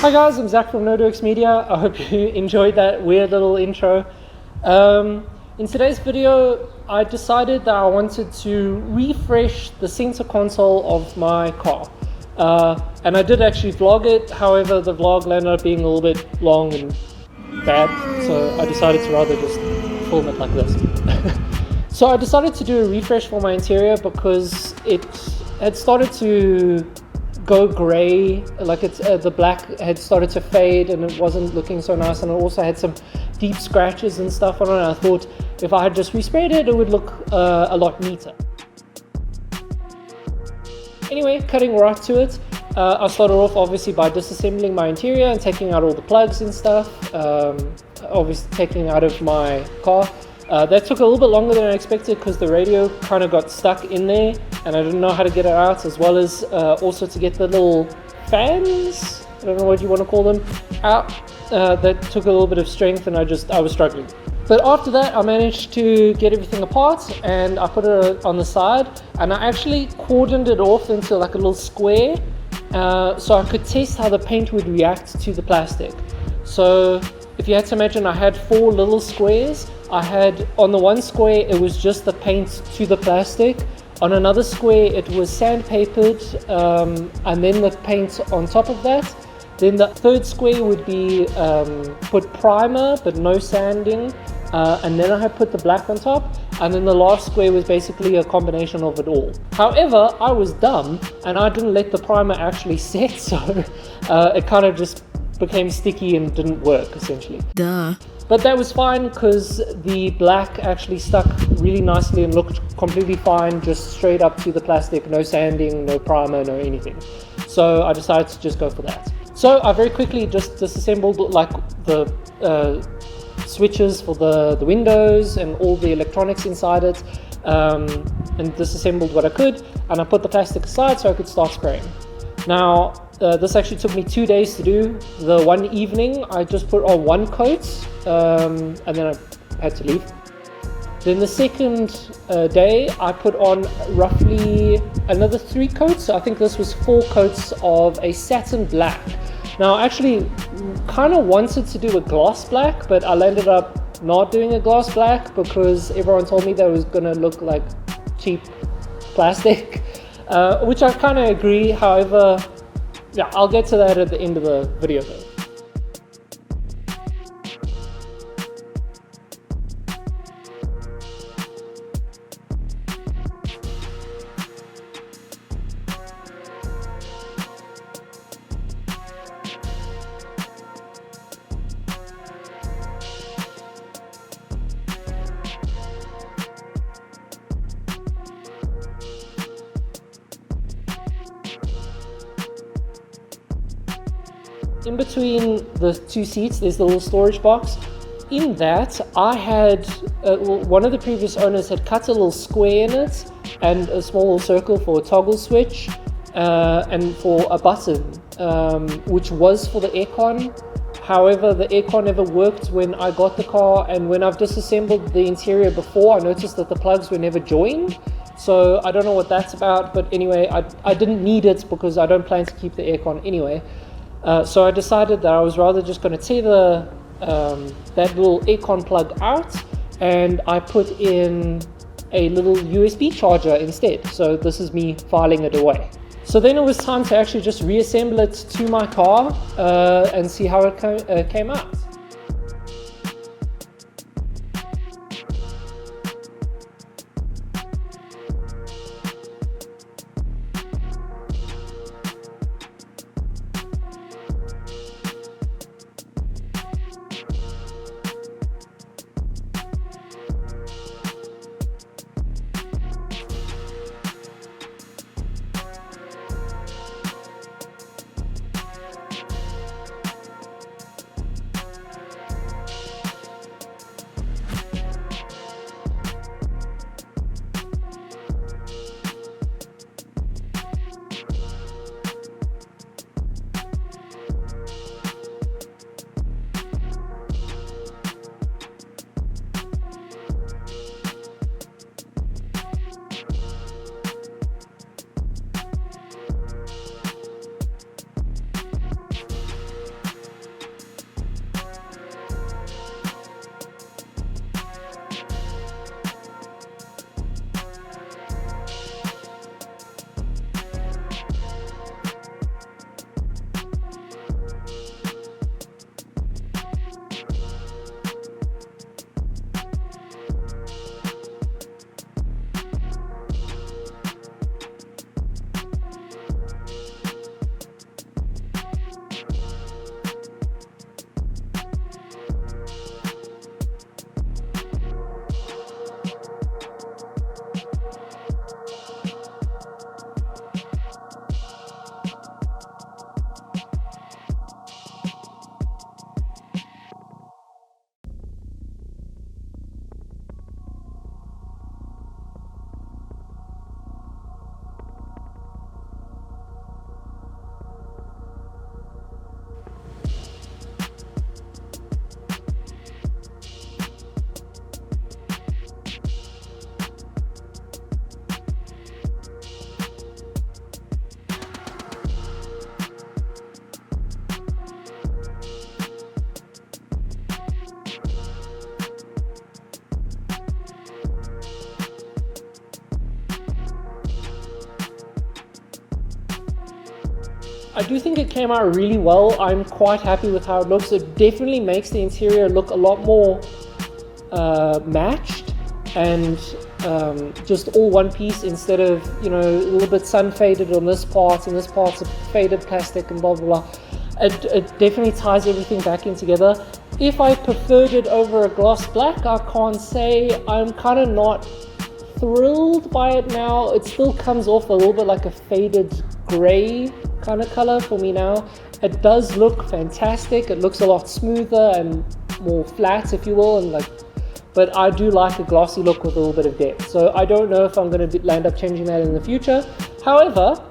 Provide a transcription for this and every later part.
Hi guys, I'm Zach from NodeWorks Media. I hope you enjoyed that weird little intro. In today's video, I decided that I wanted to refresh the center console of my car. And I did actually vlog it, however the vlog landed up being a little bit long and bad, so I decided to rather just film it like this. So I decided to do a refresh for my interior because it had started to go grey, like it's the black had started to fade and it wasn't looking so nice, and it also had some deep scratches and stuff on it. I thought if I had just resprayed it, it would look a lot neater. Anyway, cutting right to it, I started off obviously by disassembling my interior and taking out all the plugs and stuff, obviously taking out of my car. That took a little bit longer than I expected because the radio kind of got stuck in there and I didn't know how to get it out, as well as also to get the little fans, I don't know what you want to call them, out. That took a little bit of strength and I was struggling. But after that I managed to get everything apart and I put it on the side, and I actually cordoned it off into like a little square so I could test how the paint would react to the plastic. So if you had to imagine, I had 4 little squares. I had, on the one square it was just the paint to the plastic, on another square it was sandpapered and then the paint on top of that. Then the third square would be put primer but no sanding, and then I had put the black on top, and then the last square was basically a combination of it all. However, I was dumb and I didn't let the primer actually set, so it kind of just became sticky and didn't work essentially. Duh. But that was fine because the black actually stuck really nicely and looked completely fine, just straight up to the plastic, no sanding, no primer, no anything. So I decided to just go for that. So I very quickly just disassembled like the switches for the windows and all the electronics inside it, and disassembled what I could, and I put the plastic aside so I could start spraying. Now this actually took me 2 days to do. The one evening I just put on 1 coat and then I had to leave. Then the second day I put on roughly another 3 coats. So I think this was 4 coats of a satin black. Now I actually kind of wanted to do a gloss black, but I ended up not doing a gloss black because everyone told me that it was going to look like cheap plastic, which I kind of agree. However, yeah, I'll get to that at the end of the video though. In between the 2 seats, there's the little storage box. In that, I had, one of the previous owners had cut a little square in it and a small circle for a toggle switch and for a button, which was for the aircon. However, the aircon never worked when I got the car, and when I've disassembled the interior before, I noticed that the plugs were never joined. So I don't know what that's about, but anyway, I didn't need it because I don't plan to keep the aircon anyway. So I decided that I was rather just going to tear that little aircon plug out, and I put in a little USB charger instead. So this is me filing it away. So then it was time to actually just reassemble it to my car and see how it came out. I do think it came out really well. I'm quite happy with how it looks. It definitely makes the interior look a lot more matched and just all one piece instead of, you know, a little bit sun faded on this part and this part's a faded plastic and blah blah blah. It definitely ties everything back in together. If I preferred it over a gloss black, I can't say. I'm kind of not thrilled by it now. It still comes off a little bit like a faded grey kind of color for me now. It does look fantastic. It looks a lot smoother and more flat, if you will, and like, but I do like a glossy look with a little bit of depth. So I don't know if I'm going to land up changing that in the future. However,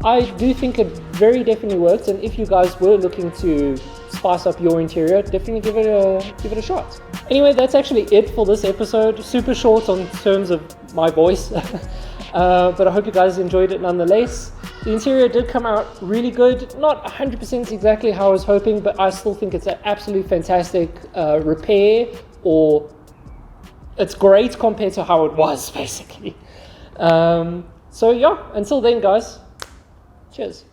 I do think it very definitely works, and if you guys were looking to spice up your interior, definitely give it a shot. Anyway, that's actually it for this episode. Super short on terms of my voice, but I hope you guys enjoyed it nonetheless. The interior did come out really good. Not 100% exactly how I was hoping, but I still think it's an absolutely fantastic repair, or it's great compared to how it was, basically. So yeah, until then, guys, cheers.